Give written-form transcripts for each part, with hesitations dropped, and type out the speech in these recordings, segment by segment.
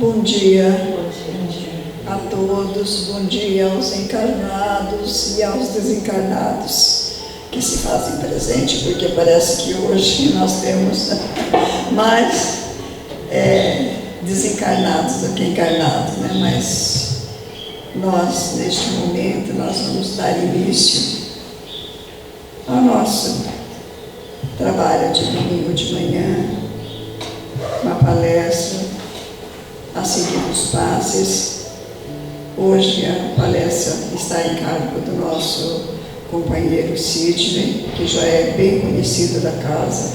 Bom dia a todos, bom dia aos encarnados e aos desencarnados que se fazem presente, porque parece que hoje nós temos mais desencarnados do que encarnados, né? Mas nós, neste momento, nós vamos dar início ao nosso trabalho de domingo de manhã, uma palestra a seguir os passes. Hoje a palestra está em cargo do nosso companheiro Sidney, que já é bem conhecido da casa,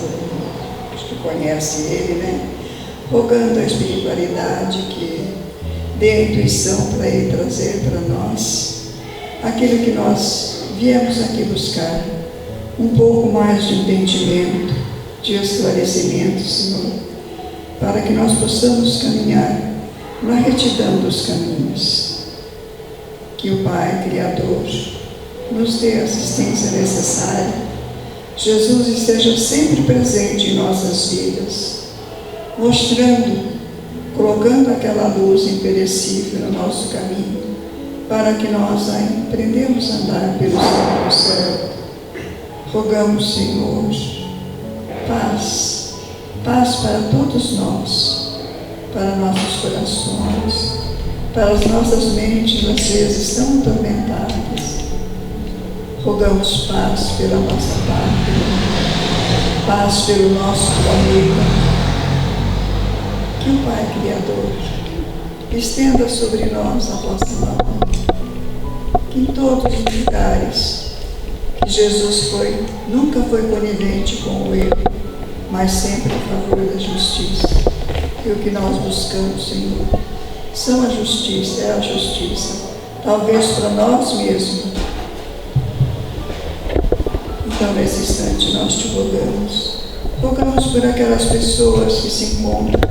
acho que conhece ele, né? Rogando a espiritualidade que dê a intuição para ele trazer para nós aquilo que nós viemos aqui buscar, um pouco mais de entendimento, de esclarecimento, Senhor, para que nós possamos caminhar na retidão dos caminhos. Que o Pai Criador nos dê a assistência necessária, Jesus esteja sempre presente em nossas vidas, mostrando, colocando aquela luz imperecível no nosso caminho, para que nós aprendamos a andar pelo santo céu. Rogamos, Senhor, paz para todos nós, para nossos corações, para as nossas mentes às vezes tão atormentadas. Rogamos paz pela nossa pátria, paz pelo nosso planeta. Que o Pai Criador estenda sobre nós a vossa mão, que em todos os lugares que Jesus nunca foi conivente com o erro, mas sempre a favor da justiça. E o que nós buscamos, Senhor, é a justiça, talvez para nós mesmos. Então, nesse instante, nós te rogamos por aquelas pessoas que se encontram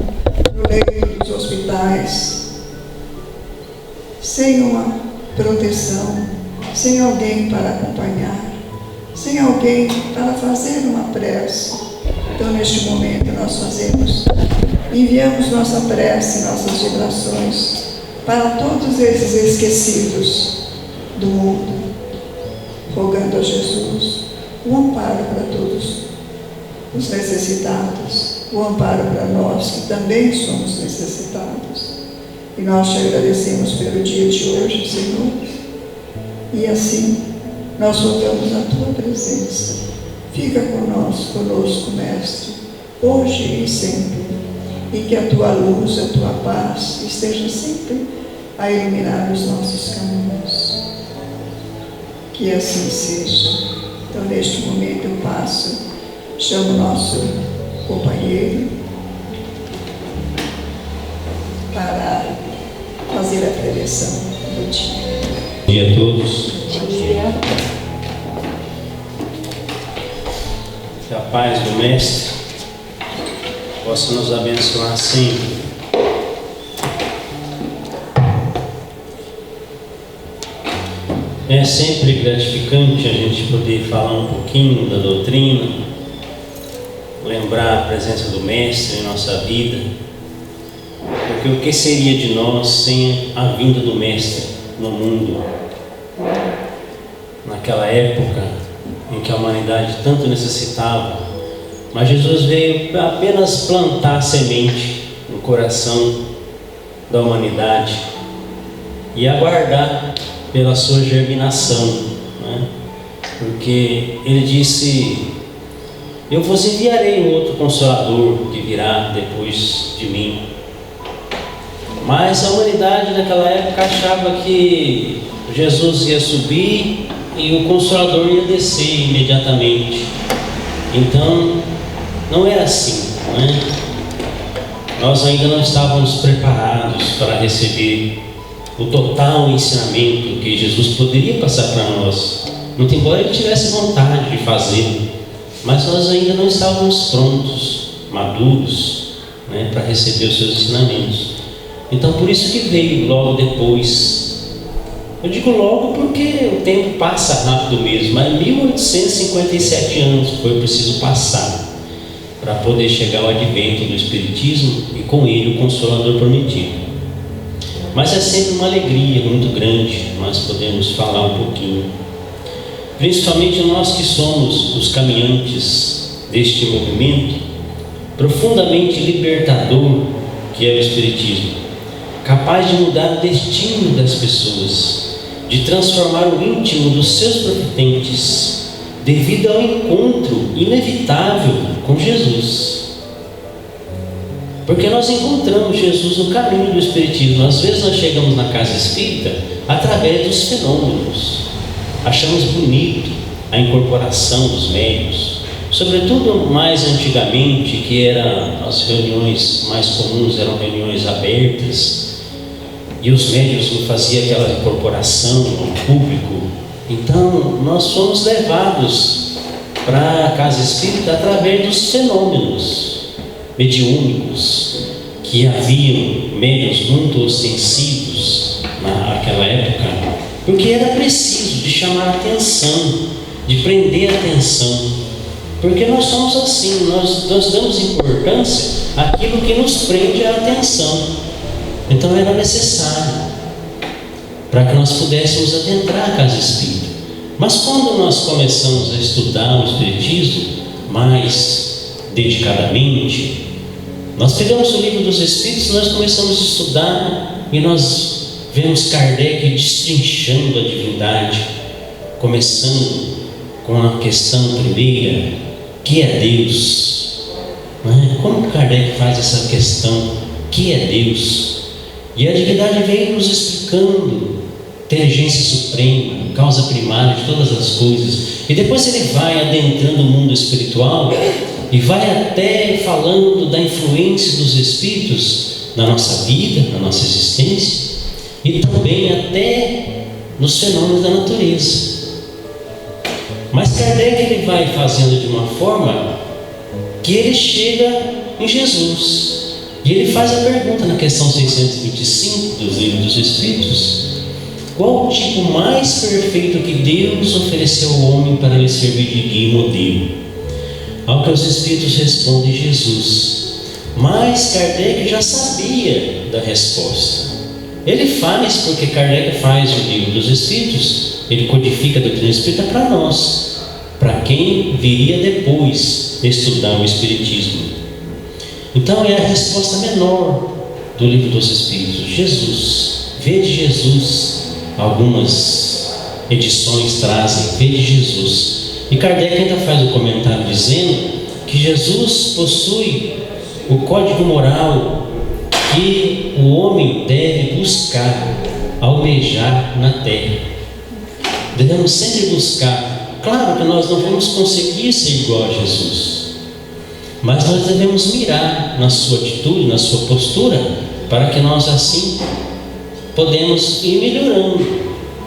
no leito dos hospitais, sem uma proteção, sem alguém para acompanhar, sem alguém para fazer uma prece. Então, neste momento, nós enviamos nossa prece, nossas vibrações para todos esses esquecidos do mundo, rogando a Jesus o amparo para todos os necessitados, o amparo para nós que também somos necessitados. E nós te agradecemos pelo dia de hoje, Senhor, e assim nós rogamos a tua presença. Fica conosco, Mestre, hoje e sempre, e que a tua luz, a tua paz esteja sempre a iluminar os nossos caminhos. Que assim seja. Então, neste momento eu chamo o nosso companheiro para fazer a preleção do dia. Bom dia a todos. Bom dia. Que a paz do Mestre possa nos abençoar sempre. É sempre gratificante a gente poder falar um pouquinho da doutrina, lembrar a presença do Mestre em nossa vida, porque o que seria de nós sem a vinda do Mestre no mundo? Naquela época em que a humanidade tanto necessitava, mas Jesus veio apenas plantar a semente no coração da humanidade e aguardar pela sua germinação, né? Porque ele disse: eu vos enviarei um outro Consolador que virá depois de mim. Mas a humanidade naquela época achava que Jesus ia subir e o Consolador ia descer imediatamente. Então não era assim, né? Nós ainda não estávamos preparados para receber o total ensinamento que Jesus poderia passar para nós, muito embora ele tivesse vontade de fazer, mas nós ainda não estávamos prontos, maduros, né, para receber os seus ensinamentos. Então, por isso que veio logo depois. Eu digo logo porque o tempo passa rápido mesmo, mas 1857 anos foi preciso passar para poder chegar ao advento do Espiritismo e com ele o Consolador prometido. mas é sempre uma alegria muito grande nós podemos falar um pouquinho. Principalmente nós que somos os caminhantes deste movimento profundamente libertador que é o Espiritismo, capaz de mudar o destino das pessoas, de transformar o íntimo dos seus profitentes, devido ao encontro inevitável com Jesus. Porque nós encontramos Jesus no caminho do Espiritismo. Às vezes nós chegamos na casa espírita através dos fenômenos. Achamos bonito a incorporação dos médiuns, sobretudo mais antigamente, que eram as reuniões mais comuns, eram reuniões abertas, e os médiuns não faziam aquela incorporação ao público. Então nós fomos levados para a casa espírita através dos fenômenos mediúnicos, que haviam médiuns muito ostensivos naquela época, porque era preciso de chamar a atenção, de prender a atenção, porque nós somos assim, nós damos importância àquilo que nos prende a atenção. Então era necessário para que nós pudéssemos adentrar a casa espírita. Mas quando nós começamos a estudar o Espiritismo mais dedicadamente, nós pegamos o livro dos Espíritos, nós começamos a estudar e nós vemos Kardec destrinchando a divindade, começando com a questão primeira, que é Deus, não é? Como Kardec faz essa questão, que é Deus? E a divindade vem nos explicando inteligência suprema, causa primária de todas as coisas, e depois ele vai adentrando o mundo espiritual e vai até falando da influência dos espíritos na nossa vida, na nossa existência, e também até nos fenômenos da natureza. Mas Kardec ele vai fazendo de uma forma que ele chega em Jesus, e ele faz a pergunta na questão 625 dos Livros dos Espíritos: qual o tipo mais perfeito que Deus ofereceu ao homem para lhe servir de guia e modelo? Ao que os Espíritos respondem: Jesus. Mas Kardec já sabia da resposta. Ele faz, porque Kardec faz o Livro dos Espíritos, ele codifica a doutrina espírita para nós, para quem viria depois estudar o Espiritismo. Então é a resposta menor do Livro dos Espíritos: Jesus. Vede Jesus. Algumas edições trazem vede Jesus. E Kardec ainda faz um comentário dizendo que Jesus possui o código moral que o homem deve buscar, almejar na terra. Devemos sempre buscar. Claro que nós não vamos conseguir ser igual a Jesus, mas nós devemos mirar na sua atitude, na sua postura, para que nós assim podemos ir melhorando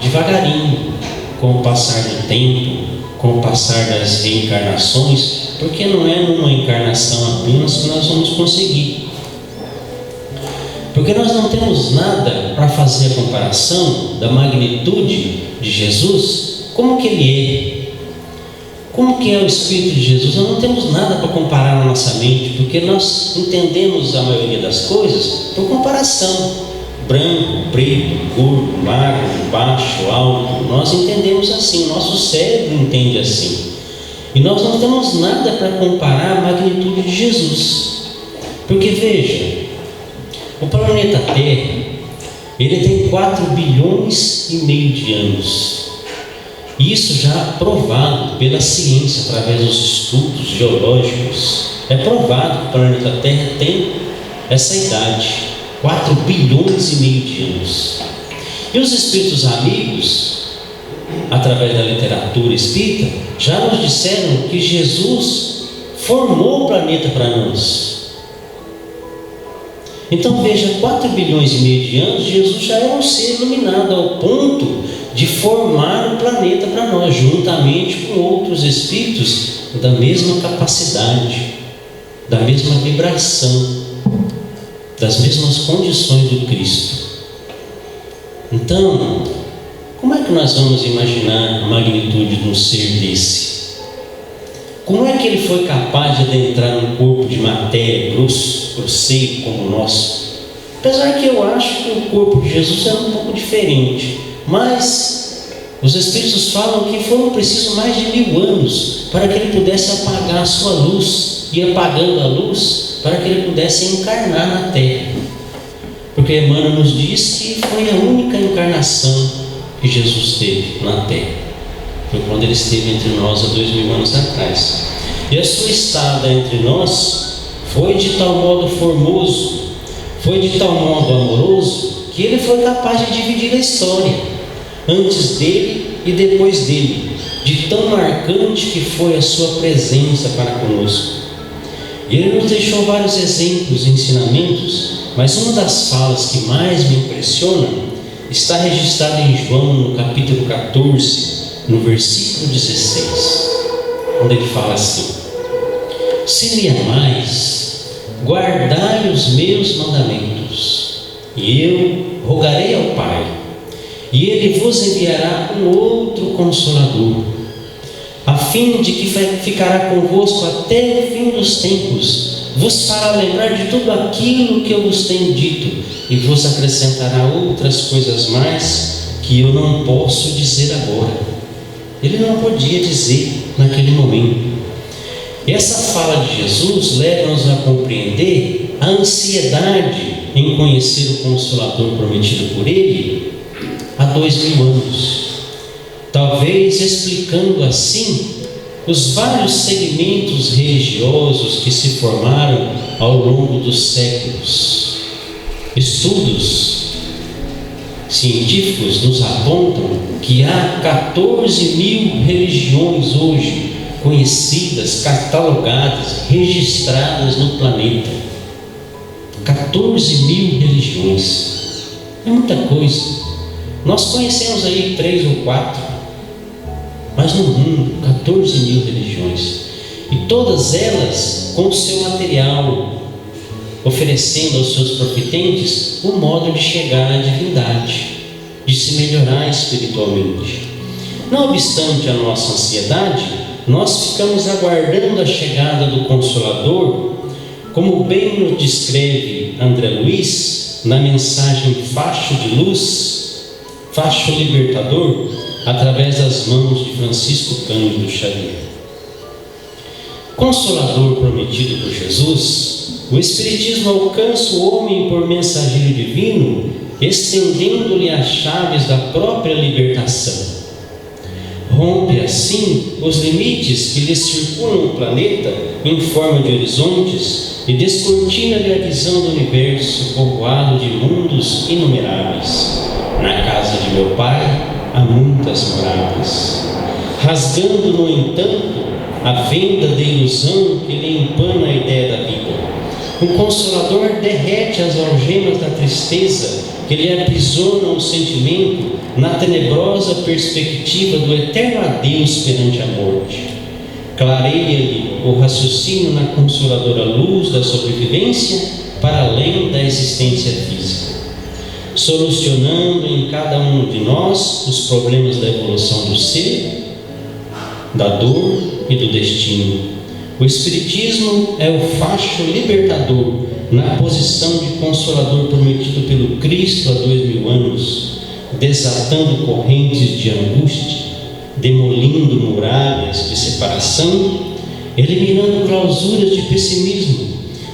devagarinho, com o passar do tempo, com o passar das reencarnações, porque não é numa encarnação apenas que nós vamos conseguir. Porque nós não temos nada para fazer a comparação da magnitude de Jesus, como que Ele é, como que é o Espírito de Jesus. Nós não temos nada para comparar na nossa mente, porque nós entendemos a maioria das coisas por comparação. Branco, preto, gordo, magro, baixo, alto, nós entendemos assim, o nosso cérebro entende assim. E nós não temos nada para comparar a magnitude de Jesus. Porque veja, o planeta Terra, ele tem 4 bilhões e meio de anos. Isso já provado pela ciência, através dos estudos geológicos. É provado que o planeta Terra tem essa idade, 4 bilhões e meio de anos. E os espíritos amigos, através da literatura espírita, já nos disseram que Jesus formou o planeta para nós. Então veja, 4 bilhões e meio de anos, Jesus já era um ser iluminado ao ponto de formar o planeta para nós, juntamente com outros espíritos da mesma capacidade, da mesma vibração, das mesmas condições do Cristo. Então, como é que nós vamos imaginar a magnitude de um ser desse? Como é que ele foi capaz de adentrar num corpo de matéria grosseiro como o nosso? Apesar que eu acho que o corpo de Jesus era um pouco diferente, mas os Espíritos falam que foram precisos mais de 1000 anos para que ele pudesse apagar a sua luz, e apagando a luz para que ele pudesse encarnar na Terra. Porque Emmanuel nos diz que foi a única encarnação que Jesus teve na Terra. Foi quando ele esteve entre nós há 2000 anos atrás. E a sua estada entre nós foi de tal modo formoso, foi de tal modo amoroso, que ele foi capaz de dividir a história, antes dele e depois dele, de tão marcante que foi a sua presença para conosco. E ele nos deixou vários exemplos e ensinamentos, mas uma das falas que mais me impressiona está registrada em João, no capítulo 14, no versículo 16, onde ele fala assim: se me amais, guardai os meus mandamentos, e eu rogarei ao Pai, e ele vos enviará um outro Consolador, a fim de que ficará convosco até o fim dos tempos, vos fará lembrar de tudo aquilo que eu vos tenho dito, e vos acrescentará outras coisas mais que eu não posso dizer agora. Ele não podia dizer naquele momento. Essa fala de Jesus leva-nos a compreender a ansiedade em conhecer o Consolador prometido por Ele há 2000 anos, talvez explicando assim os vários segmentos religiosos que se formaram ao longo dos séculos. Estudos científicos nos apontam que há 14.000 religiões hoje conhecidas, catalogadas, registradas no planeta. 14.000 religiões. É muita coisa. Nós conhecemos aí 3 ou 4, mas no mundo 14.000 religiões, e todas elas com o seu material, oferecendo aos seus profitentes o modo de chegar à divindade, de se melhorar espiritualmente. Não obstante a nossa ansiedade, nós ficamos aguardando a chegada do Consolador, como bem nos descreve André Luiz na mensagem Facho de Luz, Facho Libertador, através das mãos de Francisco Cândido Xavier. Consolador prometido por Jesus, o Espiritismo alcança o homem por mensageiro divino, estendendo-lhe as chaves da própria libertação. Rompe assim os limites que lhe circulam o planeta em forma de horizontes e descortina-lhe a visão do universo povoado de mundos inumeráveis. Na casa de meu Pai há muitas moradas, rasgando, no entanto, a venda da ilusão que lhe empana a ideia da vida. O Consolador derrete as algemas da tristeza que lhe aprisionam o sentimento na tenebrosa perspectiva do eterno adeus perante a morte. Clareia-lhe o raciocínio na consoladora luz da sobrevivência para além da existência física, solucionando em cada um de nós os problemas da evolução do ser, da dor e do destino. O Espiritismo é o facho libertador na posição de Consolador prometido pelo Cristo há 2000 anos, desatando correntes de angústia, demolindo muralhas de separação, eliminando clausuras de pessimismo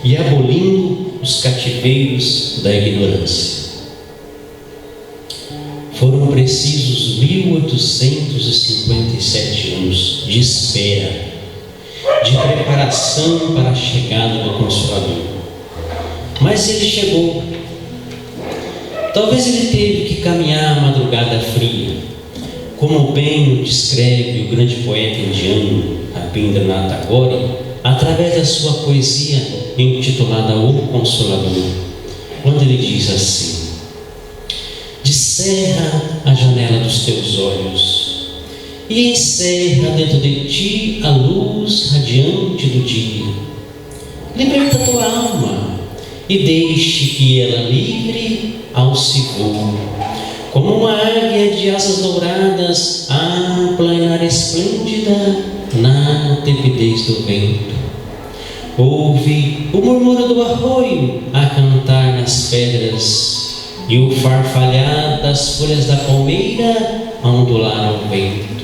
e abolindo os cativeiros da ignorância. Foram precisos 1857 anos de espera, de preparação para a chegada do Consolador. Mas ele chegou. Talvez ele teve que caminhar a madrugada fria, como bem o descreve o grande poeta indiano Rabindranath Tagore, através da sua poesia intitulada O Consolador, quando ele diz assim: descerra a janela dos teus olhos e encerra dentro de ti a luz radiante do dia. Liberta tua alma e deixe que ela livre alce voo, como uma águia de asas douradas, ampla e ar esplêndida na tepidez do vento. Ouve o murmúrio do arroio a cantar na nas pedras e o farfalhar das folhas da palmeira a ondular ao vento.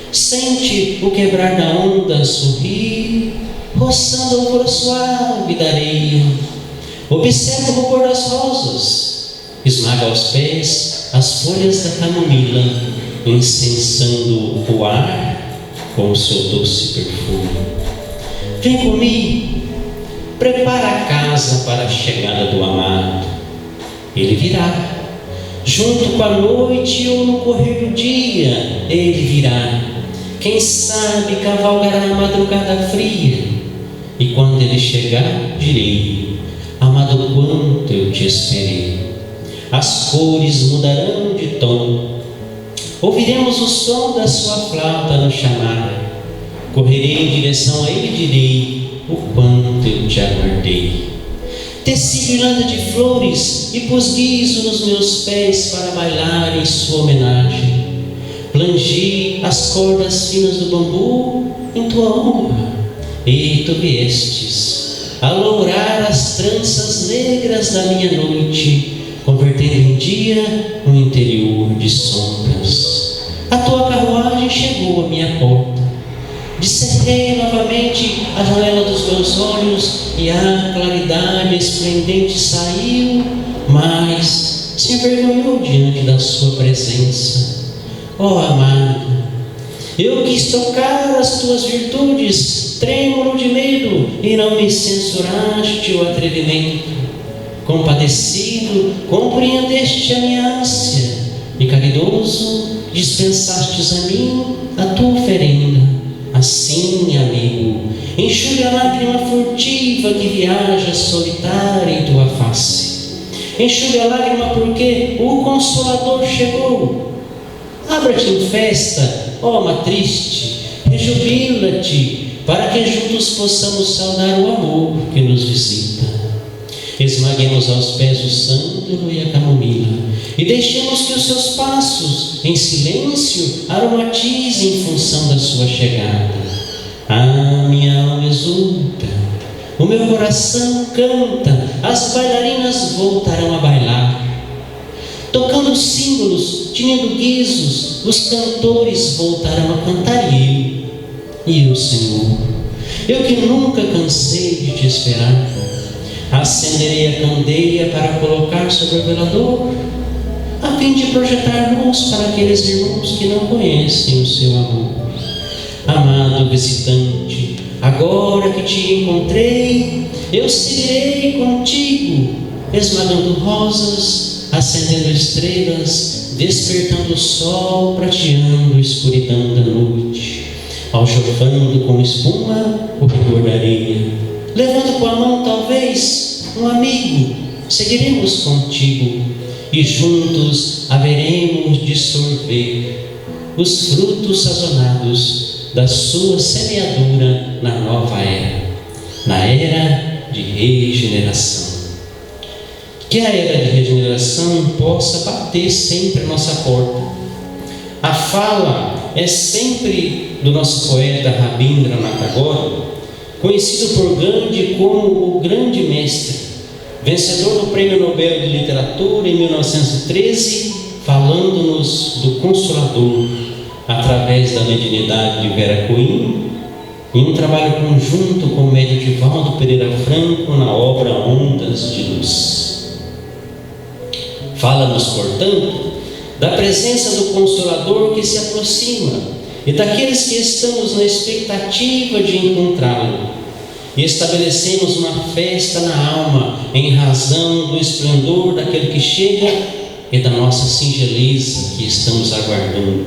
Sente o quebrar da onda sorrir, roçando a alvor suave da areia. Observa o rubor das rosas, esmaga aos pés as folhas da camomila, incensando o ar com o seu doce perfume. Vem comigo, prepara a casa para a chegada do amado. Ele virá, junto com a noite ou no correr do dia, ele virá. Quem sabe cavalgará na madrugada fria, e quando ele chegar, direi: amado, quanto eu te esperei. As cores mudarão de tom, ouviremos o som da sua flauta nos chamar. Correrei em direção a ele e direi: o quanto eu te aguardei. Teci guirlanda de flores e pus guiso nos meus pés para bailar em sua homenagem. Plangi as cordas finas do bambu em tua honra, e tu viestes a lourar as tranças negras da minha noite, convertendo em dia um interior de sombras. A tua carruagem chegou à minha porta. Discerrei novamente a janela dos meus olhos e a claridade esplendente saiu, mas se envergonhou diante da sua presença. Ó amado, eu quis tocar as tuas virtudes, trêmulo de medo, e não me censuraste o atrevimento. Compadecido, compreendeste a minha ânsia, e caridoso, dispensastes a mim a tua oferenda. Assim, amigo, enxugue a lágrima furtiva que viaja solitária em tua face. Enxugue a lágrima porque o Consolador chegou. Abra-te em festa, ó alma triste, rejubila-te, para que juntos possamos saudar o amor que nos visita. Esmaguemos aos pés o sândalo e a camomila, e deixemos que os seus passos, em silêncio, aromatizem em função da sua chegada. Ah, minha alma exulta, o meu coração canta, as bailarinas voltarão a bailar. Tocando símbolos, tinindo guizos, os cantores voltarão a cantar e eu, Senhor, eu que nunca cansei de te esperar, acenderei a candeia para colocar sobre o velador, a fim de projetar luz para aqueles irmãos que não conhecem o seu amor. Amado visitante, agora que te encontrei, eu seguirei contigo, esmagando rosas, acendendo estrelas, despertando o sol, prateando a escuridão da noite, aljofando com espuma o rigor da areia. Levando com a mão talvez um amigo, seguiremos contigo e juntos haveremos de sorver os frutos sazonados da sua semeadura na nova era, na era de regeneração. Que a era de regeneração possa bater sempre a nossa porta. A fala é sempre do nosso poeta Rabindranath Tagore, conhecido por Gandhi como o grande mestre, vencedor do Prêmio Nobel de Literatura em 1913, falando-nos do Consolador através da mediunidade de Vera Coim, em um trabalho conjunto com o médium Divaldo Pereira Franco na obra Ondas de Luz. Fala-nos, portanto, da presença do Consolador que se aproxima e daqueles que estamos na expectativa de encontrá-lo. E estabelecemos uma festa na alma em razão do esplendor daquele que chega e da nossa singeleza que estamos aguardando.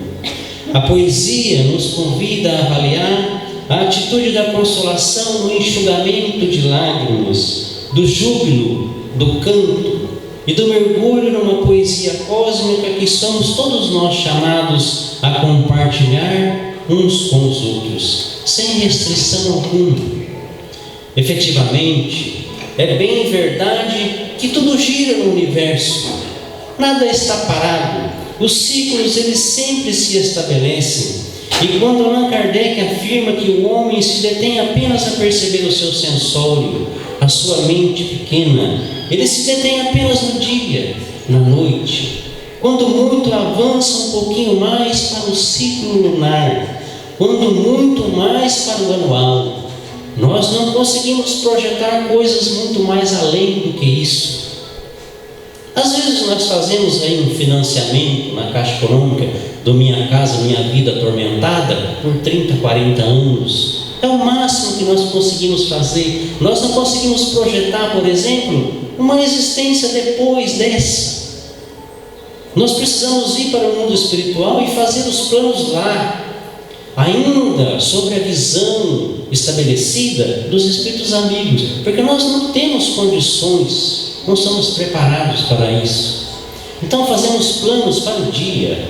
A poesia nos convida a avaliar a atitude da consolação no enxugamento de lágrimas, do júbilo, do canto e do mergulho numa poesia cósmica que somos todos nós chamados a compartilhar uns com os outros, sem restrição alguma. Efetivamente, é bem verdade que tudo gira no universo, nada está parado, os ciclos eles sempre se estabelecem. E quando Allan Kardec afirma que o homem se detém apenas a perceber o seu sensório, a sua mente pequena, ele se detém apenas no dia, na noite. Quando muito, avança um pouquinho mais para o ciclo lunar, quando muito mais para o anual. Nós não conseguimos projetar coisas muito mais além do que isso. Às vezes nós fazemos aí um financiamento na Caixa Econômica do Minha Casa Minha Vida Atormentada por 30, 40 anos. É o máximo que nós conseguimos fazer. Nós não conseguimos projetar, por exemplo, uma existência depois dessa. Nós precisamos ir para o mundo espiritual e fazer os planos lá, ainda sobre a visão estabelecida dos espíritos amigos, porque nós não temos condições, não somos preparados para isso. Então fazemos planos para o dia,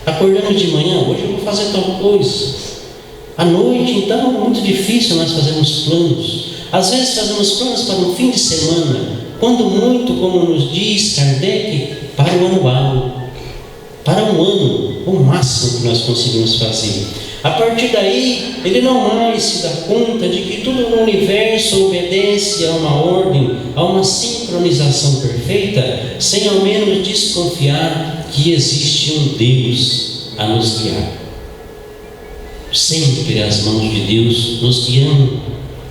acordamos de manhã, hoje eu vou fazer tal coisa. À noite, então, é muito difícil nós fazermos planos. Às vezes fazemos planos para um fim de semana, quando muito, como nos diz Kardec, para o anual, para um ano, o máximo que nós conseguimos fazer. A partir daí, ele não mais se dá conta de que tudo no universo obedece a uma ordem, a uma sincronização perfeita, sem ao menos desconfiar que existe um Deus a nos guiar. Sempre as mãos de Deus nos guiando,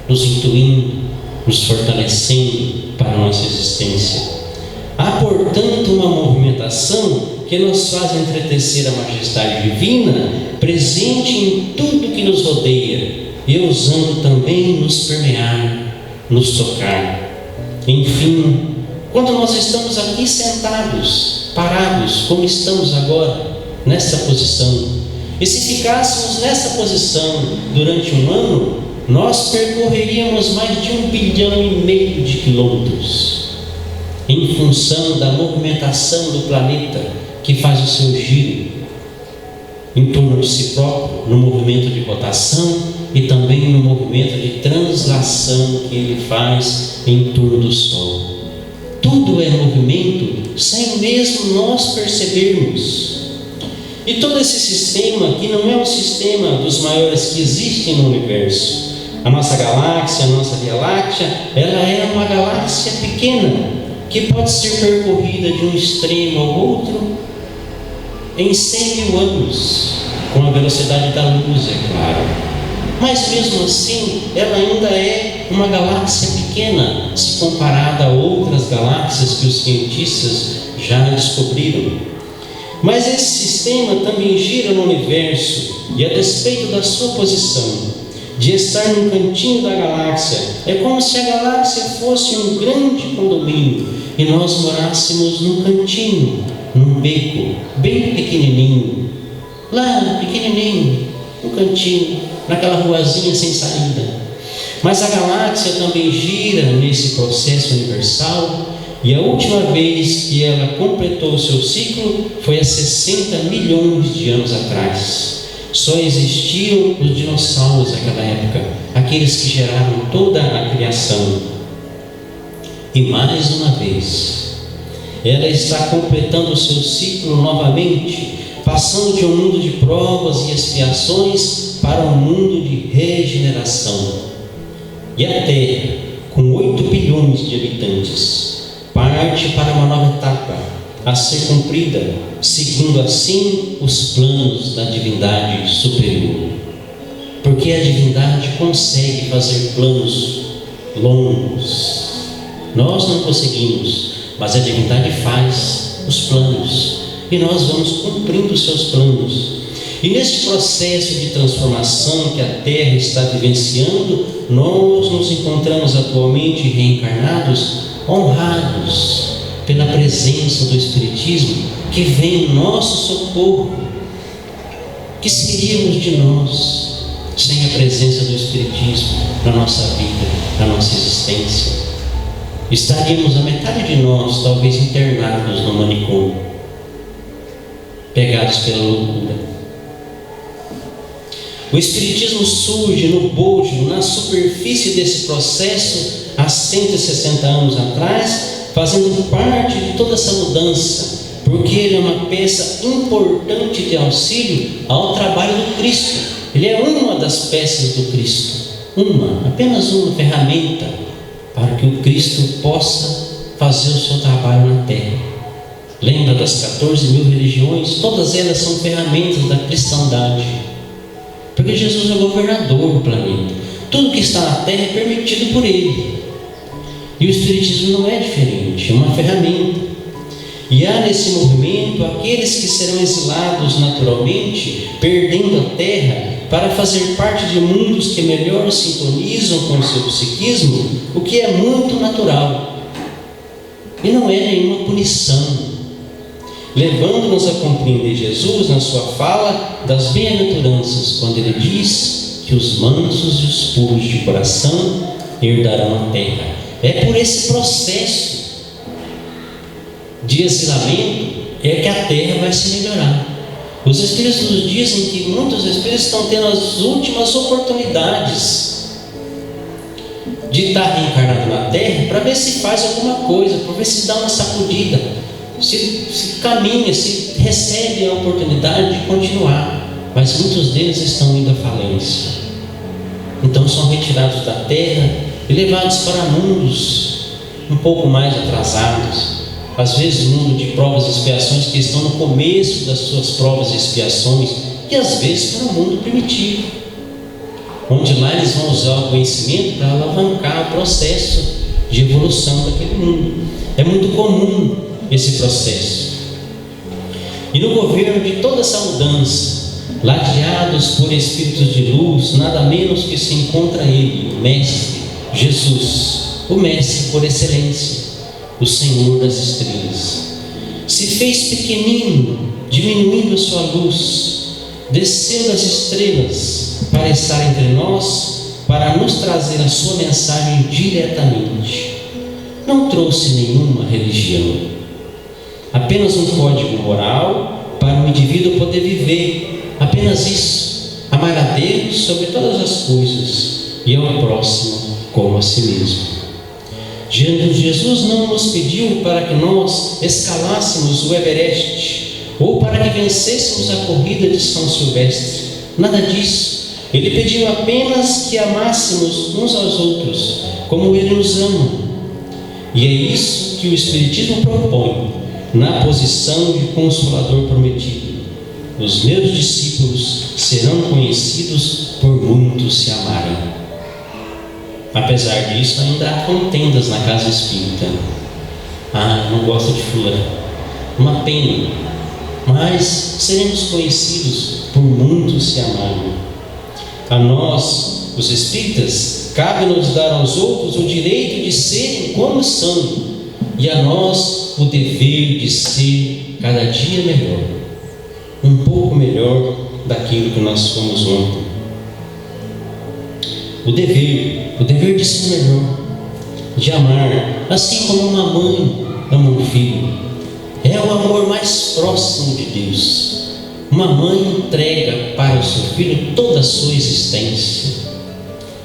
nos intuindo, nos fortalecendo para a nossa existência. Há, portanto, uma movimentação que nos faz entretecer a majestade divina, presente em tudo que nos rodeia, e ousando também nos permear, nos tocar. Enfim, quando nós estamos aqui sentados, parados, como estamos agora, nessa posição, e se ficássemos nessa posição durante um ano, nós percorreríamos mais de 1,5 bilhão de quilômetros, em função da movimentação do planeta, que faz o seu giro em torno de si próprio, no movimento de rotação e também no movimento de translação que ele faz em torno do Sol. Tudo é movimento sem mesmo nós percebermos. E todo esse sistema, que não é um sistema dos maiores que existem no universo, a nossa galáxia, a nossa Via Láctea, ela é uma galáxia pequena, que pode ser percorrida de um extremo ao outro em 100.000 anos, com a velocidade da luz, é claro. Mas mesmo assim, ela ainda é uma galáxia pequena, se comparada a outras galáxias que os cientistas já descobriram. Mas esse sistema também gira no universo, e a despeito da sua posição, de estar num cantinho da galáxia, é como se a galáxia fosse um grande condomínio, e nós morássemos num cantinho, num beco, bem pequenininho, lá pequenininho, no cantinho, naquela ruazinha sem saída. Mas a galáxia também gira nesse processo universal, e a última vez que ela completou o seu ciclo foi há 60 milhões de anos atrás. Só existiam os dinossauros naquela época, aqueles que geraram toda a criação. E mais uma vez, ela está completando o seu ciclo novamente, passando de um mundo de provas e expiações para um mundo de regeneração. E a Terra, com 8 bilhões de habitantes, parte para uma nova etapa a ser cumprida, seguindo assim os planos da divindade superior. Porque a divindade consegue fazer planos longos. Nós não conseguimos, mas a divindade faz os planos e nós vamos cumprindo os seus planos. E neste processo de transformação que a Terra está vivenciando, nós nos encontramos atualmente reencarnados, honrados pela presença do Espiritismo, que vem em nosso socorro. Que seríamos de nós sem a presença do Espiritismo na nossa vida, na nossa existência? Estaríamos, a metade de nós, talvez internados no manicômio, pegados pela loucura. O Espiritismo surge no bojo, na superfície desse processo, há 160 anos atrás, fazendo parte de toda essa mudança, porque ele é uma peça importante de auxílio ao trabalho do Cristo. Ele é uma das peças do Cristo, apenas uma ferramenta para que o Cristo possa fazer o seu trabalho na terra. Lembra das 14.000 religiões? Todas elas são ferramentas da cristandade, porque Jesus é o governador do planeta. Tudo que está na terra é permitido por Ele, e o Espiritismo não é diferente, é uma ferramenta. E há nesse movimento aqueles que serão exilados naturalmente, perdendo a terra, para fazer parte de mundos que melhor sintonizam com o seu psiquismo, o que é muito natural e não é nenhuma punição, levando-nos a compreender Jesus na sua fala das bem-aventuranças, quando ele diz que os mansos e os puros de coração herdarão a terra. É por esse processo de exilamento é que a terra vai se melhorar. Os espíritos nos dizem que muitos espíritos estão tendo as últimas oportunidades de estar reencarnado na terra, para ver se faz alguma coisa, para ver se dá uma sacudida, se caminha, se recebe a oportunidade de continuar. Mas muitos deles estão indo à falência, então são retirados da terra e levados para mundos um pouco mais atrasados, às vezes mundo de provas e expiações, que estão no começo das suas provas e expiações, e às vezes para o mundo primitivo, onde lá eles vão usar o conhecimento para alavancar o processo de evolução daquele mundo. É muito comum esse processo. E no governo de toda essa mudança, ladeados por espíritos de luz, nada menos que se encontra ele, o Mestre Jesus, o Mestre por excelência, o Senhor das estrelas. Se fez pequenino, diminuindo a sua luz, desceu das estrelas para estar entre nós, para nos trazer a sua mensagem diretamente. Não trouxe nenhuma religião, apenas um código moral para o indivíduo poder viver, apenas isso: amar a Deus sobre todas as coisas e ao próximo como a si mesmo. Jesus não nos pediu para que nós escalássemos o Everest, ou para que vencêssemos a corrida de São Silvestre, nada disso. Ele pediu apenas que amássemos uns aos outros, como Ele nos ama. E é isso que o Espiritismo propõe, na posição de Consolador prometido: os meus discípulos serão conhecidos por muitos se amarem. Apesar disso, ainda há contendas na casa espírita. Não gosto de fulano, uma pena, mas seremos conhecidos por muitos se amarem. A nós, os espíritas, cabe-nos dar aos outros o direito de serem como são, e a nós o dever de ser cada dia melhor, um pouco melhor daquilo que nós fomos ontem. O dever de ser melhor, de amar, assim como uma mãe ama um filho. É o amor mais próximo de Deus. Uma mãe entrega para o seu filho toda a sua existência.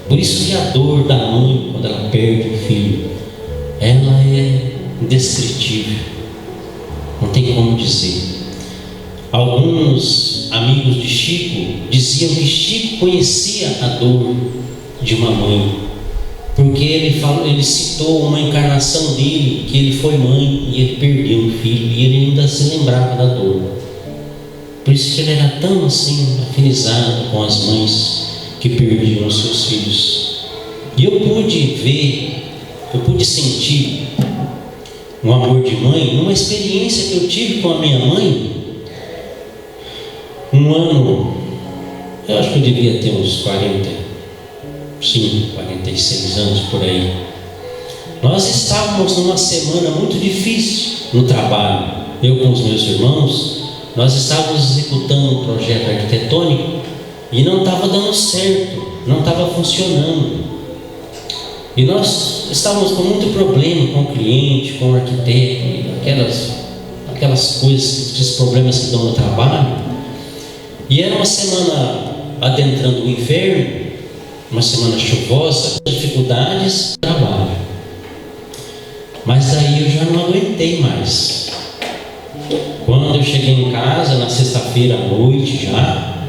Por isso que a dor da mãe, quando ela perde o filho, ela é indescritível, não tem como dizer. Alguns amigos de Chico diziam que Chico conhecia a dor de uma mãe, porque ele citou uma encarnação dele, que ele foi mãe e ele perdeu um filho, e ele ainda se lembrava da dor. Por isso que ele era tão assim afinizado com as mães que perdiam os seus filhos. E eu pude sentir um amor de mãe numa experiência que eu tive com a minha mãe. Um ano, eu acho que eu devia ter uns 46 anos por aí. Nós estávamos numa semana muito difícil no trabalho. Eu com os meus irmãos, nós estávamos executando um projeto arquitetônico e não estava dando certo, não estava funcionando. E nós estávamos com muito problema com o cliente, com o arquiteto, aquelas coisas, aqueles problemas que dão no trabalho. E era uma semana adentrando o inverno, uma semana chuvosa, dificuldades, trabalho. Mas aí eu já não aguentei mais. Quando eu cheguei em casa, na sexta-feira à noite já,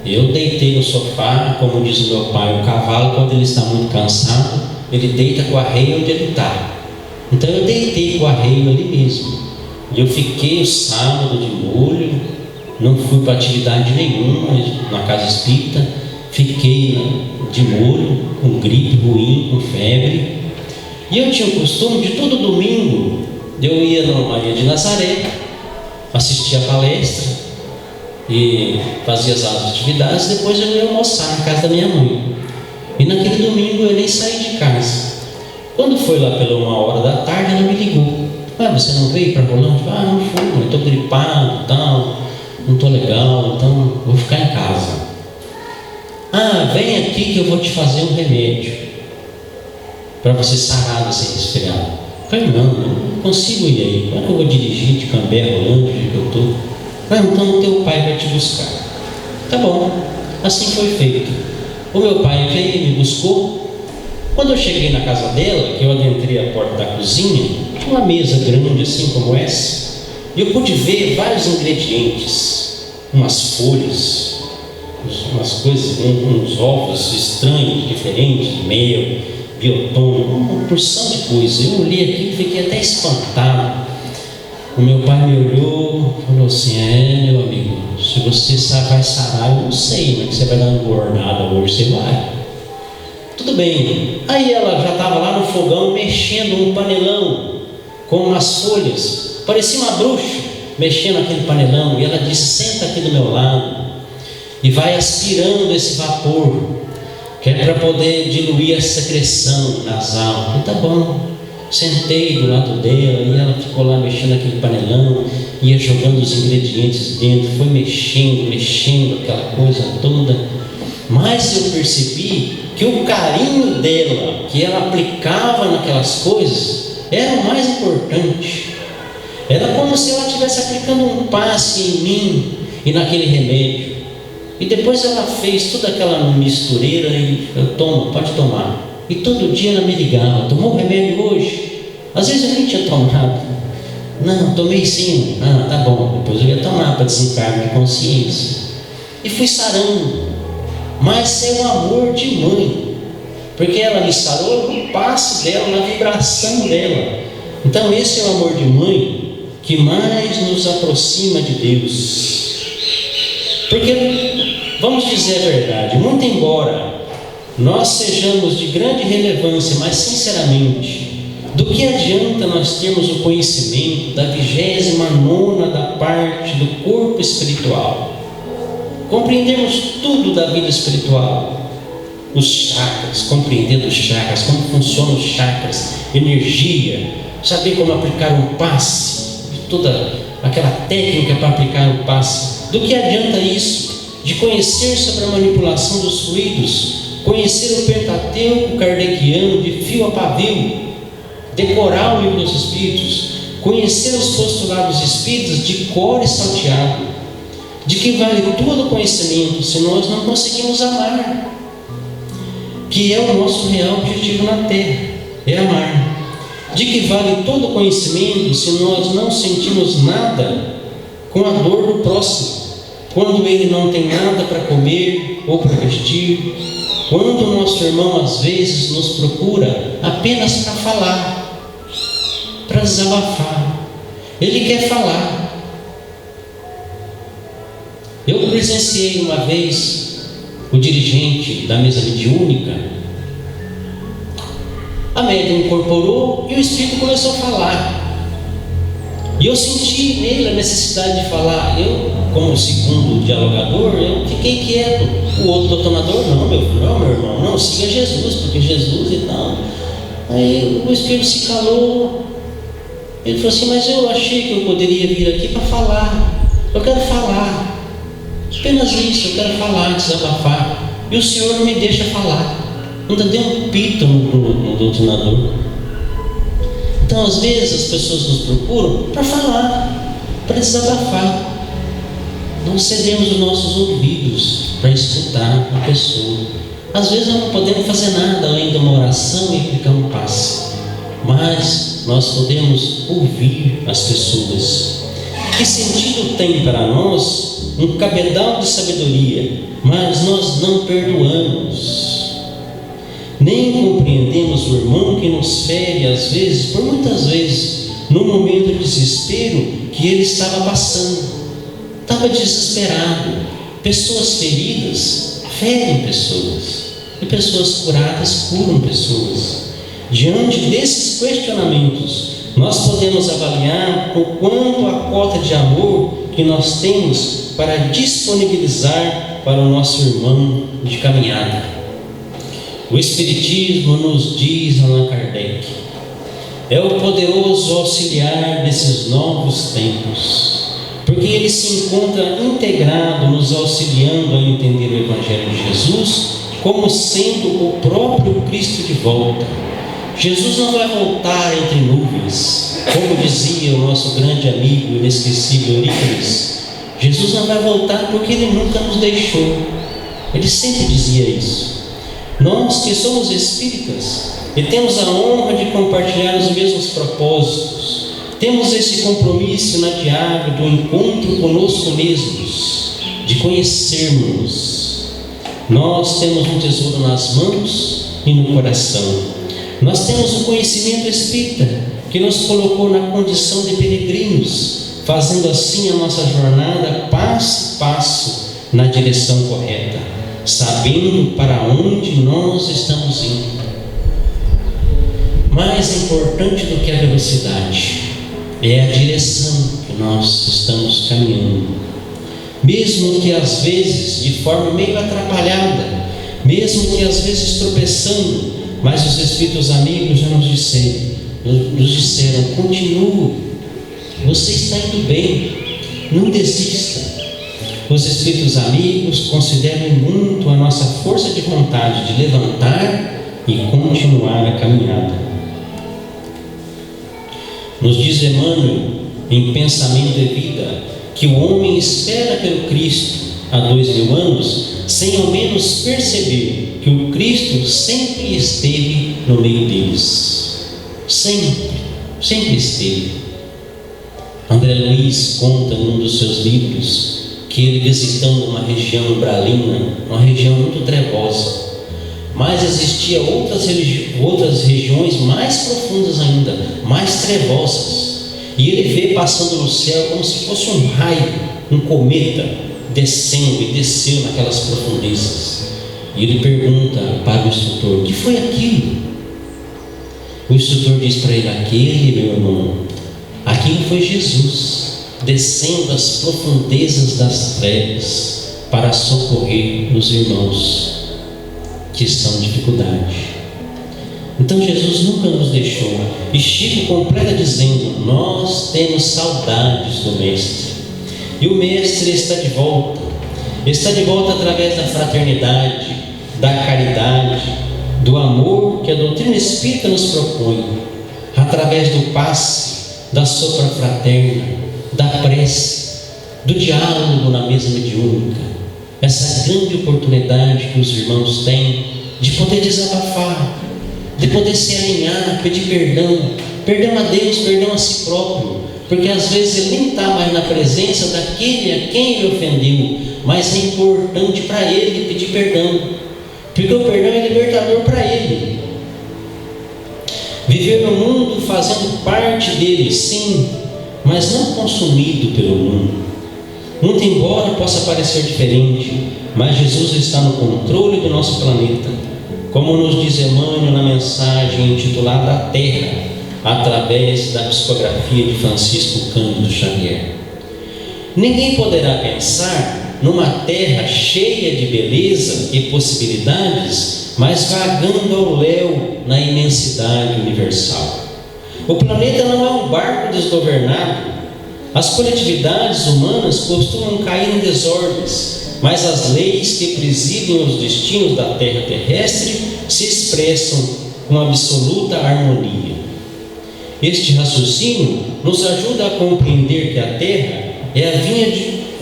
eu deitei no sofá, como diz o meu pai, o cavalo, quando ele está muito cansado, ele deita com o arreio onde ele está. Então eu deitei com o arreio ali mesmo. E eu fiquei o sábado de molho, não fui para atividade nenhuma na casa espírita, fiquei de molho, com gripe ruim, com febre. E eu tinha o costume de todo domingo, eu ia na Maria de Nazaré, assistia a palestra e fazia as atividades, depois eu ia almoçar na casa da minha mãe. E naquele domingo eu nem saí de casa. Quando foi lá pela 1h da tarde, ela me ligou. Você não veio para Rolante? Não fui, estou gripado e tal, não estou legal, então vou ficar em casa. Vem aqui que eu vou te fazer um remédio para você sarar desse resfriado. Eu falei, não consigo ir aí. Como é que eu vou dirigir de Cambé, Rolante, onde eu estou? Então teu pai vai te buscar. Tá bom, assim foi feito. O meu pai veio e me buscou. Quando eu cheguei na casa dela, que eu adentrei a porta da cozinha, tinha uma mesa grande assim como essa, e eu pude ver vários ingredientes, umas folhas, umas coisas, uns ovos estranhos, diferentes, de mel, biotônico, uma porção de coisa. Eu olhei aqui e fiquei até espantado. O meu pai me olhou e falou assim: meu amigo, se você vai sarar, eu não sei, mas você vai dar uma engordada hoje, você vai. Tudo bem. Aí ela já estava lá no fogão mexendo num panelão com umas folhas, parecia uma bruxa mexendo naquele panelão, e ela disse: senta aqui do meu lado e vai aspirando esse vapor, que é para poder diluir a secreção nasal. E tá bom. Sentei do lado dela e ela ficou lá mexendo naquele panelão, ia jogando os ingredientes dentro, foi mexendo aquela coisa toda. Mas eu percebi que o carinho dela, que ela aplicava naquelas coisas, era o mais importante. Era como se ela estivesse aplicando um passe em mim e naquele remédio. E depois ela fez toda aquela mistureira e eu tomo, pode tomar. E todo dia ela me ligava: tomou o remédio hoje? Às vezes eu nem tinha tomado. Não, tomei sim. Tá bom, depois eu ia tomar para desencargo de consciência. E fui sarando. Mas é um amor de mãe, porque ela me sarou no passe dela, na vibração dela. Então esse é o amor de mãe que mais nos aproxima de Deus. Porque, vamos dizer a verdade, muito embora nós sejamos de grande relevância, mas sinceramente, do que adianta nós termos o conhecimento da 29ª da parte do corpo espiritual, compreendermos tudo da vida espiritual, os chakras, compreender os chakras, como funcionam os chakras, energia, saber como aplicar um passe, toda aquela técnica para aplicar um passe. Do que adianta isso? De conhecer sobre a manipulação dos fluidos, conhecer o Pentateuco kardeciano de fio a pavio, decorar o livro dos Espíritos, conhecer os postulados espíritas de cor e salteado. De que vale todo o conhecimento se nós não conseguimos amar, que é o nosso real objetivo na Terra, é amar. De que vale todo o conhecimento se nós não sentimos nada com a dor do próximo, quando ele não tem nada para comer ou para vestir, quando o nosso irmão às vezes nos procura apenas para falar, para desabafar. Ele quer falar. Eu presenciei uma vez o dirigente da mesa mediúnica. A médium incorporou e o espírito começou a falar. E eu senti nele a necessidade de falar. Eu, como segundo dialogador, eu fiquei quieto. O outro doutonador: não, meu irmão, não, siga Jesus, porque Jesus e tal. Aí o espírito se calou. Ele falou assim: mas eu achei que eu poderia vir aqui para falar. Eu quero falar. Apenas isso, eu quero falar, desabafar. E o Senhor não me deixa falar. Ainda deu um pito no doutrinador. Então, às vezes, as pessoas nos procuram para falar, para desabafar. Não cedemos os nossos ouvidos para escutar a pessoa. Às vezes, nós não podemos fazer nada além de uma oração e aplicar um passe. Mas nós podemos ouvir as pessoas. Que sentido tem para nós um cabedal de sabedoria, mas nós não perdoamos? Nem compreendemos o irmão que nos fere, às vezes, por muitas vezes, no momento de desespero que ele estava passando. Estava desesperado. Pessoas feridas ferem pessoas, e pessoas curadas curam pessoas. Diante desses questionamentos, nós podemos avaliar o quanto a cota de amor que nós temos para disponibilizar para o nosso irmão de caminhada. O Espiritismo nos diz, Allan Kardec, é o poderoso auxiliar desses novos tempos, porque ele se encontra integrado, nos auxiliando a entender o Evangelho de Jesus como sendo o próprio Cristo de volta. Jesus não vai voltar entre nuvens, como dizia o nosso grande amigo inesquecível Eurípides. Jesus não vai voltar porque ele nunca nos deixou. Ele sempre dizia isso. Nós que somos espíritas e temos a honra de compartilhar os mesmos propósitos, temos esse compromisso inadiável do encontro conosco mesmos, de conhecermos. Nós temos um tesouro nas mãos e no coração. Nós temos o conhecimento espírita que nos colocou na condição de peregrinos, fazendo assim a nossa jornada passo a passo na direção correta, sabendo para onde nós estamos indo. Mais importante do que a velocidade é a direção que nós estamos caminhando. Mesmo que às vezes de forma meio atrapalhada, mesmo que às vezes tropeçando, mas os Espíritos amigos já nos disseram, continue, você está indo bem, não desista. Os Espíritos amigos consideram muito a nossa força de vontade de levantar e continuar a caminhada. Nos diz Emmanuel, em Pensamento e Vida, que o homem espera pelo Cristo há 2000 anos, sem ao menos perceber que o Cristo sempre esteve no meio deles. Sempre esteve. André Luiz conta em um dos seus livros que ele, visitando uma região umbralina, uma região muito trevosa, mas existiam outras regiões mais profundas ainda, mais trevosas, e ele vê passando no céu como se fosse um raio, um cometa descendo, e desceu naquelas profundezas. E ele pergunta para o instrutor: o que foi aquilo? O instrutor diz para ele: aquele, meu irmão, aquilo foi Jesus descendo as profundezas das trevas para socorrer os irmãos que estão em dificuldade. Então Jesus nunca nos deixou. E Chico completa dizendo: nós temos saudades do Mestre, e o Mestre está de volta através da fraternidade, da caridade, do amor que a doutrina espírita nos propõe, através do passe, da sopra fraterna, da prece, do diálogo na mesa mediúnica. Essa grande oportunidade que os irmãos têm de poder desabafar, de poder se alinhar, pedir perdão a Deus, perdão a si próprio, porque às vezes ele nem está mais na presença daquele a quem ele ofendeu, mas é importante para ele pedir perdão, porque o perdão é libertador para ele. Viver no mundo fazendo parte dele, sim, mas não consumido pelo mundo. Muito embora possa parecer diferente, mas Jesus está no controle do nosso planeta, como nos diz Emmanuel na mensagem intitulada A Terra, através da psicografia de Francisco Cândido Xavier. Ninguém poderá pensar numa terra cheia de beleza e possibilidades, mas vagando ao léu na imensidade universal. O planeta não é um barco desgovernado. As coletividades humanas costumam cair em desordens, mas as leis que presidem os destinos da terra terrestre se expressam com absoluta harmonia. Este raciocínio nos ajuda a compreender que a terra é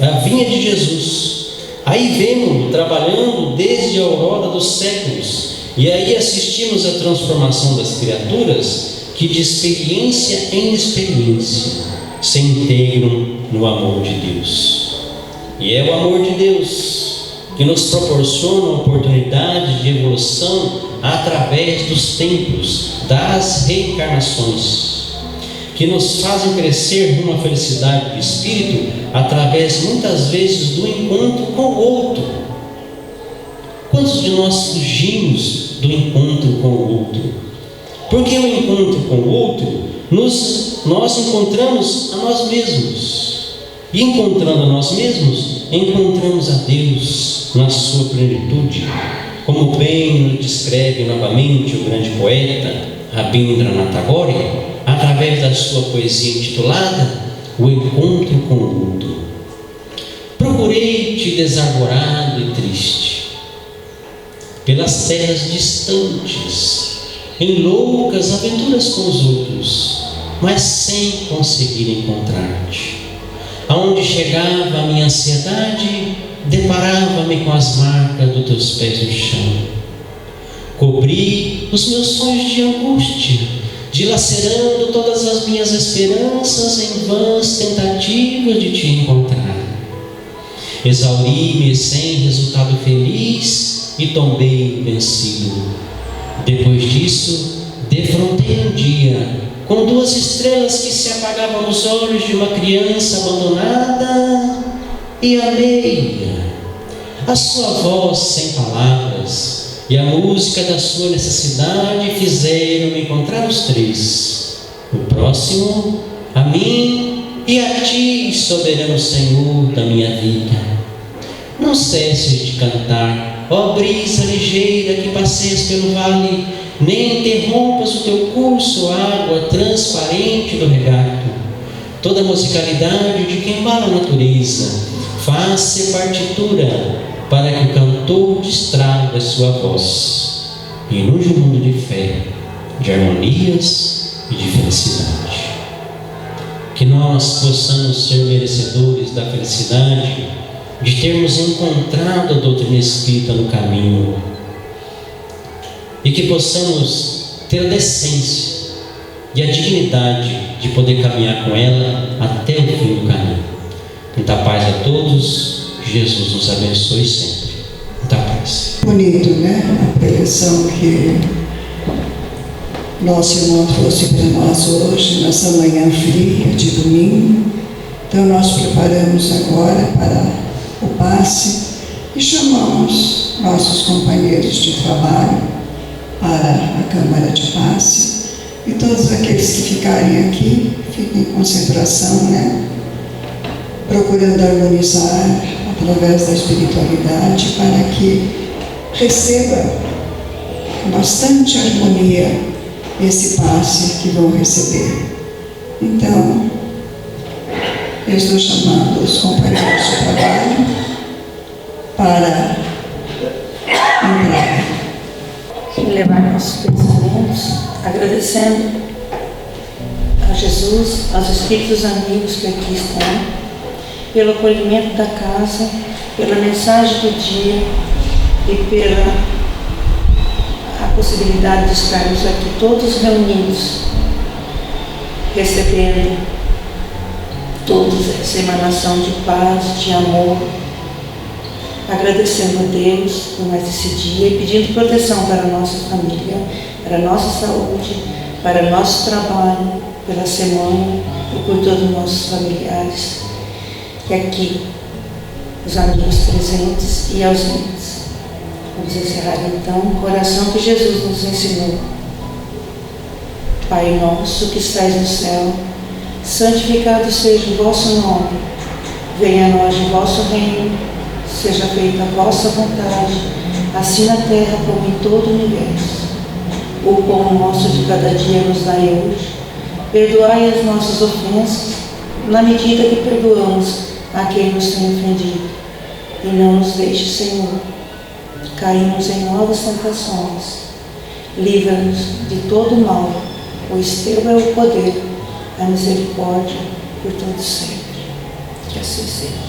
a vinha de Jesus. Aí vemos-lo trabalhando desde a aurora dos séculos, e aí assistimos à transformação das criaturas que de experiência em experiência se integram no amor de Deus. E é o amor de Deus que nos proporcionam a oportunidade de evolução através dos tempos, das reencarnações, que nos fazem crescer numa felicidade do espírito através muitas vezes do encontro com o outro. Quantos de nós fugimos do encontro com o outro? Porque o encontro com o outro, nós encontramos a nós mesmos. E encontrando a nós mesmos, encontramos a Deus na sua plenitude. Como bem nos descreve novamente o grande poeta Rabindranath Tagore, através da sua poesia intitulada O Encontro com o Outro. Procurei-te desarvorado e triste, pelas terras distantes, em loucas aventuras com os outros, mas sem conseguir encontrar-te. Aonde chegava a minha ansiedade, deparava-me com as marcas dos teus pés no chão. Cobri os meus sonhos de angústia, dilacerando todas as minhas esperanças em vãs tentativas de te encontrar. Exauri-me sem resultado feliz e tombei vencido. Depois disso, defrontei um dia com 2 estrelas que se apagavam nos olhos de uma criança abandonada e amei-a. A sua voz sem palavras e a música da sua necessidade fizeram-me encontrar os 3. O próximo, a mim e a ti, soberano Senhor da minha vida. Não cesses de cantar, ó brisa ligeira que passeias pelo vale, nem interrompas o teu curso, água transparente do regato. Toda a musicalidade de quem embala a natureza faz ser partitura para que o cantor distraga sua voz e inunde um mundo de fé, de harmonias e de felicidade. Que nós possamos ser merecedores da felicidade de termos encontrado a doutrina espírita no caminho, e que possamos ter a decência e a dignidade de poder caminhar com ela até o fim do caminho. Muita paz a todos, Jesus nos abençoe sempre. Muita paz. Bonito, né? A preleção que nosso irmão trouxe para nós hoje, nessa manhã fria de domingo. Então nós preparamos agora para o passe e chamamos nossos companheiros de trabalho para a Câmara de Passe, e todos aqueles que ficarem aqui, fiquem em concentração, né? Procurando harmonizar através da espiritualidade para que receba com bastante harmonia esse passe que vão receber. Então, eu estou chamando os companheiros de trabalho para entrar. Levar nossos pensamentos, agradecendo a Jesus, aos espíritos amigos que aqui estão, pelo acolhimento da casa, pela mensagem do dia e pela a possibilidade de estarmos aqui todos reunidos, recebendo toda essa emanação de paz, de amor, agradecendo a Deus por mais esse dia e pedindo proteção para a nossa família, para a nossa saúde, para o nosso trabalho, pela semana e por todos os nossos familiares. E aqui, os amigos presentes e ausentes. Vamos encerrar então o coração que Jesus nos ensinou. Pai nosso que estais no céu, santificado seja o vosso nome. Venha a nós o vosso reino. Seja feita a vossa vontade, assim na terra como em todo o universo. O pão nosso de cada dia nos dai hoje. Perdoai as nossas ofensas, na medida que perdoamos a quem nos tem ofendido. E não nos deixe, Senhor, cairmos em novas tentações. Livra-nos de todo mal, pois teu é o poder, a misericórdia por todo sempre. Que assim seja.